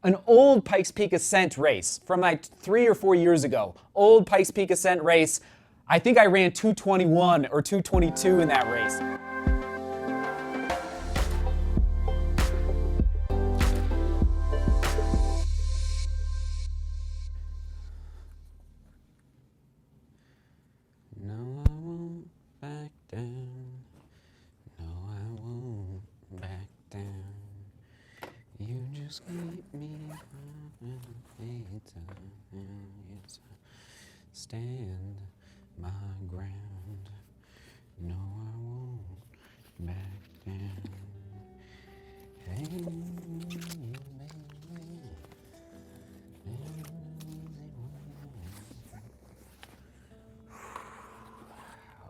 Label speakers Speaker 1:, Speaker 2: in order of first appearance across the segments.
Speaker 1: an old Pikes Peak Ascent race from like 3 or 4 years ago. Old Pikes Peak Ascent race. I think I ran 2:21 or 2:22 in that race. No, I won't back down. No, I won't back down. You just keep me stand my ground. No, I won't back down. Hey, baby.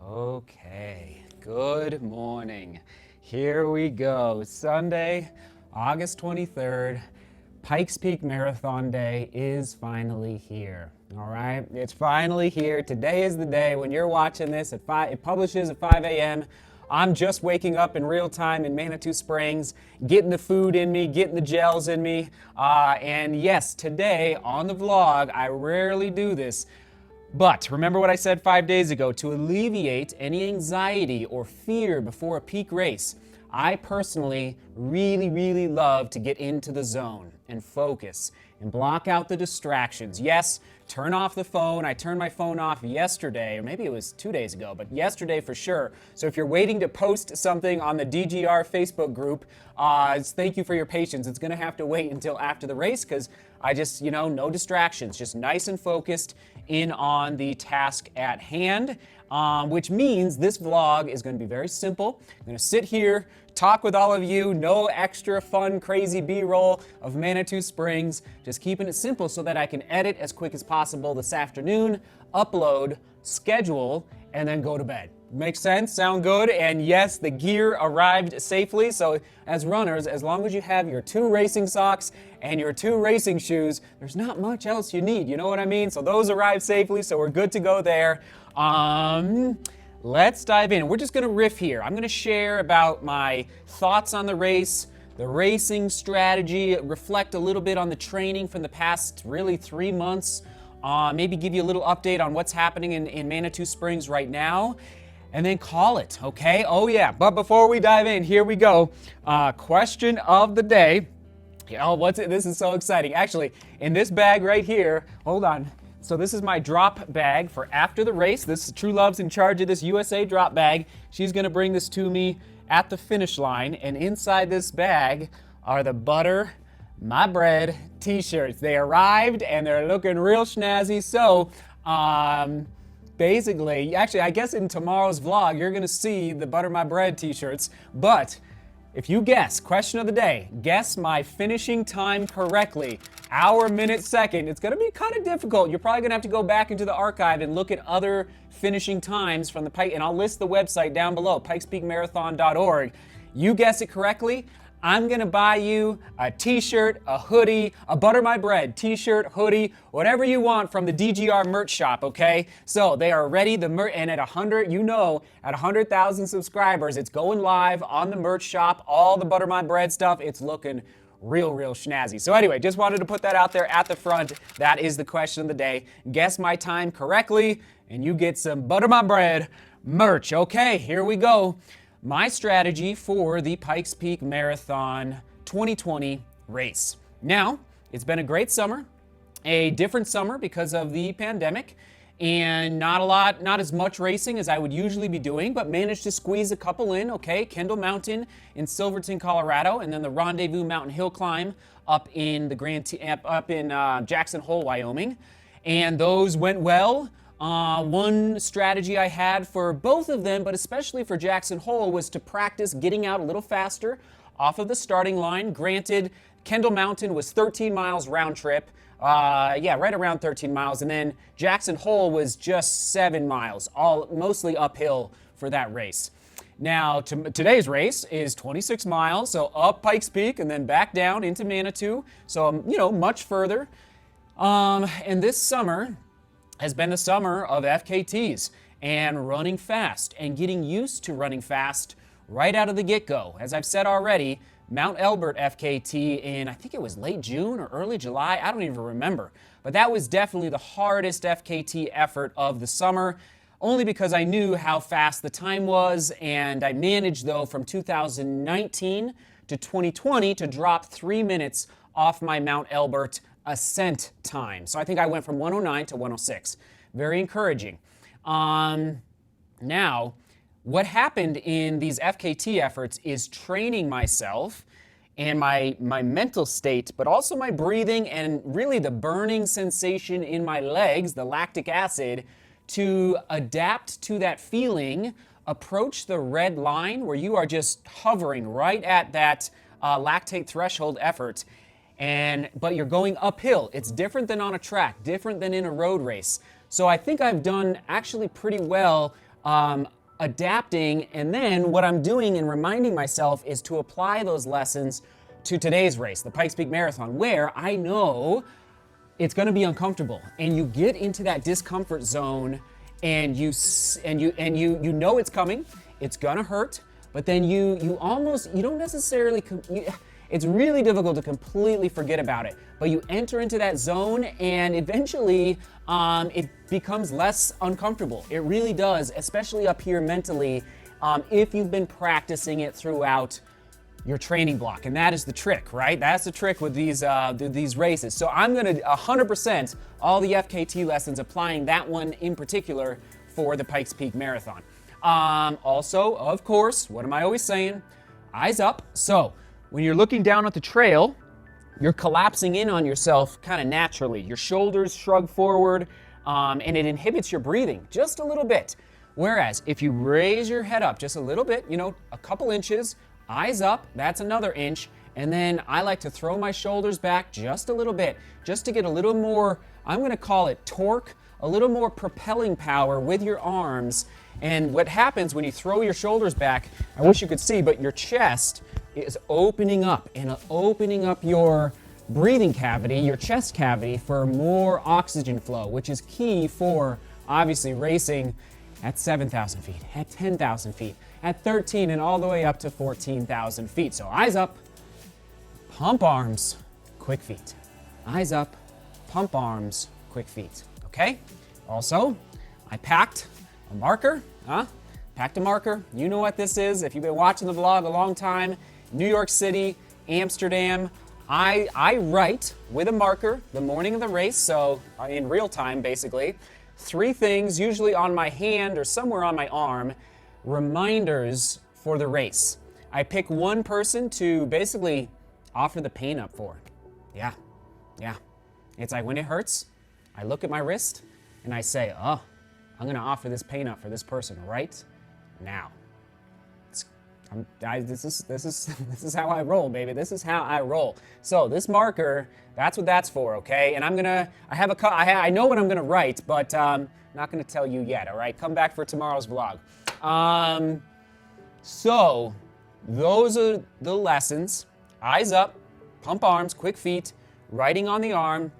Speaker 1: Okay, good morning. Here we go. Sunday, August 23rd. Pikes Peak Marathon Day is finally here. All right, it's finally here. Today is the day. When you're watching this at 5, it publishes at 5 a.m. I'm just waking up in real time in Manitou Springs, getting the food in me, getting the gels in me. And yes, today on the vlog, I rarely do this, but remember what I said 5 days ago, to alleviate any anxiety or fear before a peak race, I personally really love to get into the zone and focus and block out the distractions. Yes, turn off the phone. I turned my phone off yesterday, or maybe it was 2 days ago, but yesterday for sure. So if you're waiting to post something on the DGR Facebook group, thank you for your patience. It's gonna have to wait until after the race because I just, no distractions, just nice and focused in on the task at hand, which means this vlog is gonna be very simple. I'm gonna sit here, talk with all of you, no extra fun, crazy B-roll of Manitou Springs, just keeping it simple so that I can edit as quick as possible this afternoon, upload, schedule, and then go to bed. Makes sense? Sound good? And yes, the gear arrived safely. So as runners, as long as you have your 2 racing socks and your 2 racing shoes, there's not much else you need. You know what I mean? So those arrived safely, so we're good to go there. Let's dive in. We're just gonna riff here. I'm gonna share about my thoughts on the race, the racing strategy, reflect a little bit on the training from the past really 3 months, maybe give you a little update on what's happening in Manitou Springs right now, and then call it, okay? Oh yeah, but before we dive in, here we go. Question of the day. Oh, what's it? This is so exciting. Actually, in this bag right here, hold on. So this is my drop bag for after the race. This True Love's in charge of this USA drop bag. She's gonna bring this to me at the finish line, and inside this bag are the Butter My Bread t-shirts. They arrived and they're looking real snazzy. So basically, actually I guess in tomorrow's vlog you're gonna see the Butter My Bread t-shirts, but if you guess, question of the day, guess my finishing time correctly, hour, minute, second, it's gonna be kind of difficult. You're probably gonna have to go back into the archive and look at other finishing times from the Pike, and I'll list the website down below, pikespeakmarathon.org. You guess it correctly, I'm gonna buy you a t-shirt, a hoodie, a Butter My Bread t-shirt, hoodie, whatever you want from the DGR merch shop, okay? So they are ready, and at 100, at 100,000 subscribers, it's going live on the merch shop, all the Butter My Bread stuff, it's looking real snazzy. So anyway, just wanted to put that out there at the front. That is the question of the day. Guess my time correctly, and you get some Butter My Bread merch. Okay, here we go. My strategy for the Pikes Peak Marathon 2020 race. Now, it's been a great summer, a different summer because of the pandemic, and not as much racing as I would usually be doing, but managed to squeeze a couple in, okay? Kendall Mountain in Silverton, Colorado, and then the Rendezvous Mountain Hill Climb up in Jackson Hole, Wyoming. And those went well. One strategy I had for both of them, but especially for Jackson Hole, was to practice getting out a little faster off of the starting line. Granted, Kendall Mountain was 13 miles round trip. Right around 13 miles. And then Jackson Hole was just 7 miles, mostly uphill for that race. Now, today's race is 26 miles, so up Pikes Peak and then back down into Manitou. So, much further. And this summer has been the summer of FKTs and running fast and getting used to running fast right out of the get-go. As I've said already, Mount Elbert FKT in, I think it was late June or early July. I don't even remember. But that was definitely the hardest FKT effort of the summer, only because I knew how fast the time was, and I managed, though, from 2019 to 2020 to drop 3 minutes off my Mount Elbert ascent time. So I think I went from 109 to 106. Very encouraging. Now, what happened in these FKT efforts is training myself and my mental state, but also my breathing and really the burning sensation in my legs, the lactic acid, to adapt to that feeling, approach the red line where you are just hovering right at that lactate threshold effort, but you're going uphill. It's different than on a track, different than in a road race. So I think I've done actually pretty well adapting, and then what I'm doing and reminding myself is to apply those lessons to today's race, the Pikes Peak Marathon, where I know it's going to be uncomfortable, and you get into that discomfort zone, and you know it's coming. It's going to hurt, but then you don't necessarily. It's really difficult to completely forget about it, but you enter into that zone, and eventually it becomes less uncomfortable. It really does, especially up here mentally, if you've been practicing it throughout your training block. And that is the trick, right? That's the trick with these races. So I'm going to 100% all the FKT lessons, applying that one in particular for the Pikes Peak Marathon. Also, of course, what am I always saying? Eyes up. So when you're looking down at the trail, you're collapsing in on yourself kind of naturally. Your shoulders shrug forward, and it inhibits your breathing just a little bit. Whereas if you raise your head up just a little bit, a couple inches, eyes up, that's another inch, and then I like to throw my shoulders back just a little bit, just to get a little more, I'm going to call it torque, a little more propelling power with your arms. And what happens when you throw your shoulders back, I wish you could see, but your chest is opening up, and opening up your breathing cavity, your chest cavity, for more oxygen flow, which is key for obviously racing at 7,000 feet, at 10,000 feet, at 13, and all the way up to 14,000 feet. So eyes up, pump arms, quick feet. Eyes up, pump arms, quick feet. Okay? Also, I packed a marker. Packed a marker. You know what this is. If you've been watching the vlog a long time, New York City, Amsterdam, I write with a marker the morning of the race, so in real time basically, 3 things, usually on my hand or somewhere on my arm, reminders for the race. I pick one person to basically offer the pain up for. Yeah. It's like when it hurts, I look at my wrist and I say, I'm going to offer this pain up for this person right now. This is how I roll, baby. This is how I roll. So this marker, that's what that's for, okay? And I know what I'm gonna write, but I'm not gonna tell you yet, all right? Come back for tomorrow's vlog. So those are the lessons. Eyes up, pump arms, quick feet, writing on the arm.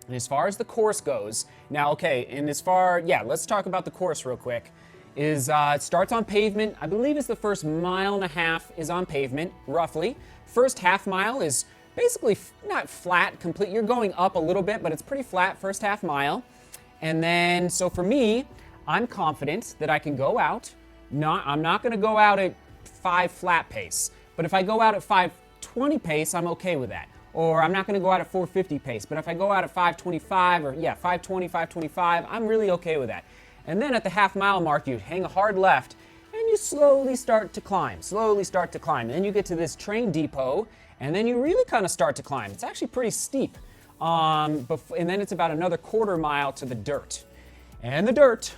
Speaker 1: And as far as the course goes, now, okay, let's talk about the course real quick. It starts on pavement. I believe it's the first 1.5 miles is on pavement, roughly. First half mile is basically not flat, complete. You're going up a little bit, but it's pretty flat first half mile. And then, so for me, I'm confident that I can go out. I'm not going to go out at 5 flat pace, but if I go out at 5:20 pace, I'm okay with that. Or I'm not going to go out at 4:50 pace, but if I go out at 5:25 or 5:20, 5:25, I'm really okay with that. And then at the half mile mark, you hang a hard left and you slowly start to climb. And then you get to this train depot, and then you really kind of start to climb. It's actually pretty steep. And then it's about another 1/4 mile to the dirt. And the dirt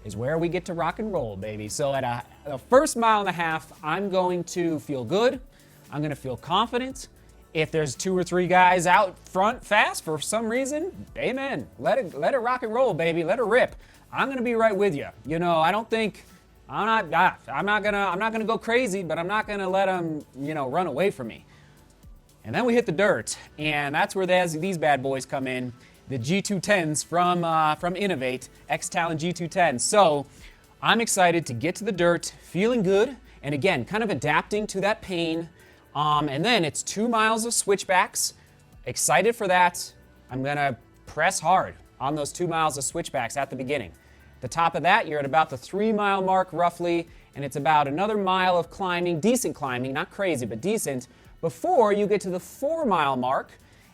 Speaker 1: is where we get to rock and roll, baby. So at the first 1.5 miles, I'm going to feel good. I'm going to feel confident. If there's 2 or 3 guys out front fast for some reason, amen. Let it rock and roll, baby. Let it rip. I'm gonna be right with you. I'm not gonna go crazy, but I'm not gonna let them, run away from me. And then we hit the dirt, and that's where these bad boys come in, the G210s from Innovate, X-Talon G210. So I'm excited to get to the dirt, feeling good, and again, kind of adapting to that pain. And then it's 2 miles of switchbacks. Excited for that. I'm gonna press hard on those 2 miles of switchbacks at the beginning. The top of that, you're at about the 3 mile mark roughly, and it's about another mile of climbing, decent climbing, not crazy, but decent, before you get to the 4 mile mark.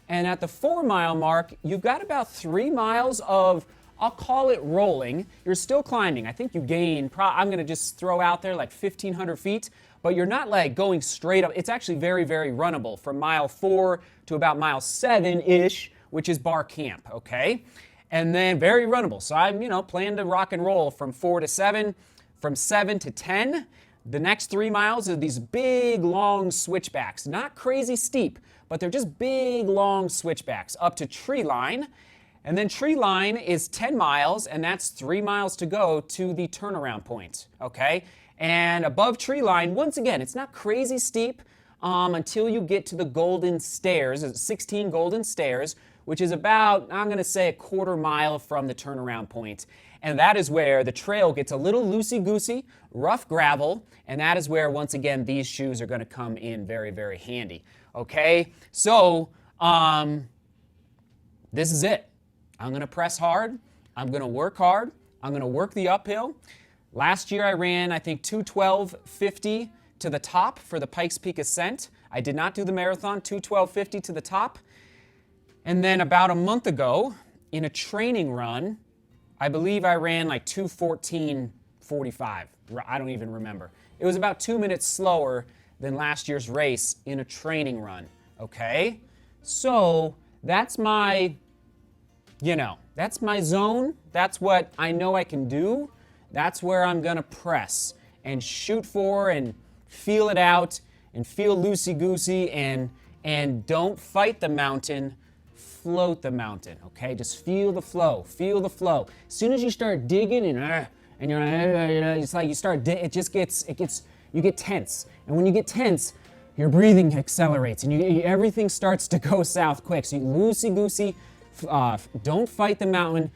Speaker 1: And at the 4 mile mark, you've got about 3 miles of, I'll call it rolling. You're still climbing. I think you gain, I'm gonna just throw out there like 1,500 feet, but you're not like going straight up. It's actually very, very runnable from mile 4 to about mile 7-ish, which is bar camp, okay? And then very runnable. So I'm, plan to rock and roll from 4 to 7, from 7 to 10. The next 3 miles are these big, long switchbacks. Not crazy steep, but they're just big, long switchbacks up to tree line. And then tree line is 10 miles, and that's 3 miles to go to the turnaround point, okay? And above tree line, once again, it's not crazy steep until you get to the golden stairs. It's 16 golden stairs, which is about, I'm going to say, a quarter mile from the turnaround point. And that is where the trail gets a little loosey-goosey, rough gravel, and that is where, once again, these shoes are going to come in very, very handy. Okay? So, this is it. I'm going to press hard. I'm going to work hard. I'm going to work the uphill. Last year I ran, I think, 2:12:50 to the top for the Pikes Peak Ascent. I did not do the marathon, 2:12:50 to the top. And then about a month ago, in a training run, I believe I ran like 2:14:45. I don't even remember. It was about 2 minutes slower than last year's race in a training run, okay? So that's my, that's my zone. That's what I know I can do. That's where I'm gonna press and shoot for and feel it out and feel loosey-goosey and don't fight the mountain, float the mountain, okay? Just feel the flow, feel the flow. As soon as you start digging and you're it's like you start, you get tense. And when you get tense, your breathing accelerates and everything starts to go south quick. So you loosey-goosey, don't fight the mountain,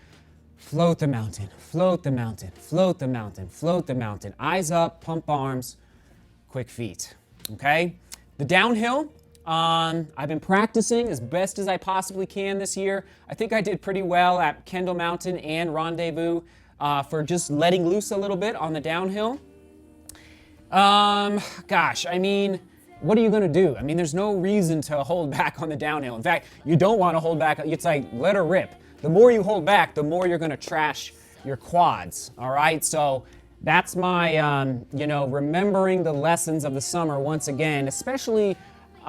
Speaker 1: float the mountain, float the mountain, float the mountain, float the mountain. Eyes up, pump arms, quick feet, okay? The downhill, I've been practicing as best as I possibly can this year. I think I did pretty well at Kendall Mountain and Rendezvous for just letting loose a little bit on the downhill. Gosh, I mean, what are you gonna do? I mean, there's no reason to hold back on the downhill. In fact, you don't want to hold back. It's like, let her rip. The more you hold back, the more you're gonna trash your quads, all right? So that's my, remembering the lessons of the summer once again, especially,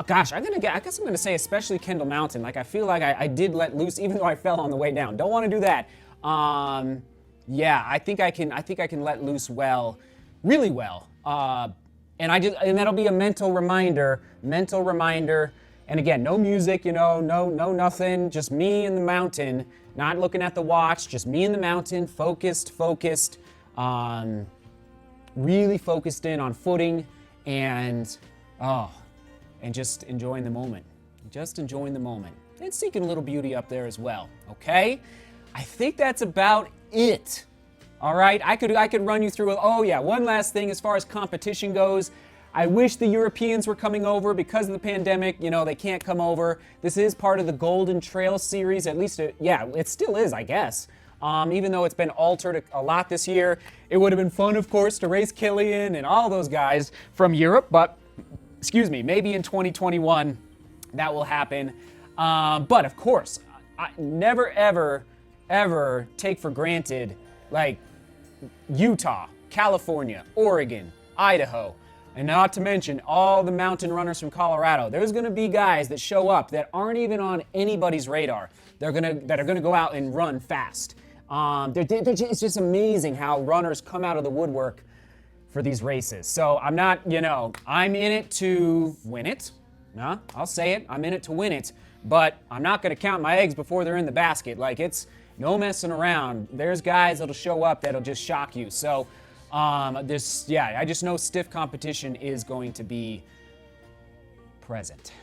Speaker 1: gosh, I guess I'm gonna say especially Kendall Mountain. Like, I feel like I did let loose even though I fell on the way down. Don't wanna do that. Yeah, I think I can let loose well, really well. And that'll be a mental reminder. And again, no music, no nothing, just me in the mountain, not looking at the watch, just me in the mountain, focused, really focused in on footing and just enjoying the moment. And seeking a little beauty up there as well, okay? I think that's about it. All right, I could run you through, one last thing as far as competition goes. I wish the Europeans were coming over because of the pandemic. They can't come over. This is part of the Golden Trail series, at least, it still is, I guess. Even though it's been altered a lot this year. It would have been fun, of course, to race Killian and all those guys from Europe, but, maybe in 2021 that will happen. But of course, I never, ever take for granted, like, Utah, California, Oregon, Idaho, and not to mention all the mountain runners from Colorado. There's going to be guys that show up that aren't even on anybody's radar. That are going to go out and run fast. It's just amazing how runners come out of the woodwork for these races. So I'm not, I'm in it to win it. No, I'll say it. I'm in it to win it. But I'm not going to count my eggs before they're in the basket. Like, it's no messing around. There's guys that'll show up that'll just shock you. So, I just know stiff competition is going to be present.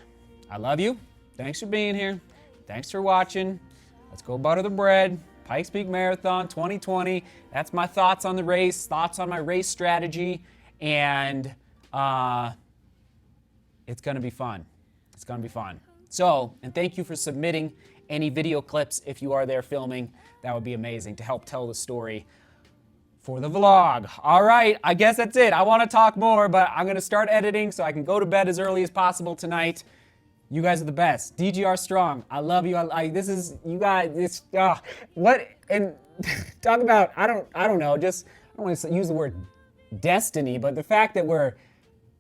Speaker 1: I love you. Thanks for being here. Thanks for watching. Let's go butter the bread. Pikes Peak Marathon 2020. That's my thoughts on the race, thoughts on my race strategy, and It's going to be fun. It's going to be fun. So, and thank you for submitting any video clips if you are there filming. That would be amazing to help tell the story for the vlog. All right, I guess that's it. I want to talk more, but I'm going to start editing so I can go to bed as early as possible tonight. You guys are the best. DGR strong. I love you. This is, you guys, this, what, and talk about, I don't know, just, I don't want to use the word destiny, but the fact that we're,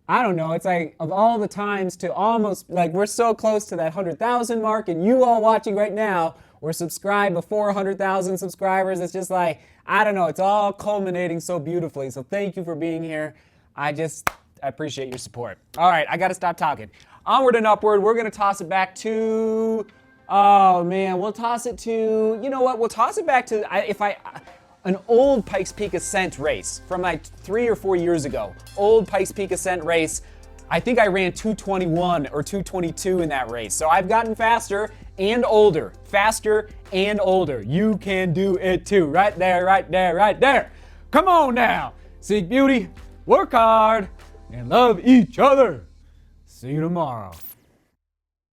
Speaker 1: I don't know, it's like of all the times to almost, like we're so close to that 100,000 mark, and you all watching right now, we're subscribed before 100,000 subscribers. It's just like, I don't know, it's all culminating so beautifully. So thank you for being here. I appreciate your support. All right, I got to stop talking. Onward and upward, we're going to toss it back to, oh man, we'll toss it to, you know what, we'll toss it back to, an old Pikes Peak Ascent race from like 3 or 4 years ago. Old Pikes Peak Ascent race. I think I ran 2:21 or 2:22 in that race. So I've gotten faster and older. Faster and older. You can do it too. Right there, right there, right there. Come on now. Seek beauty, work hard, and love each other. See you tomorrow.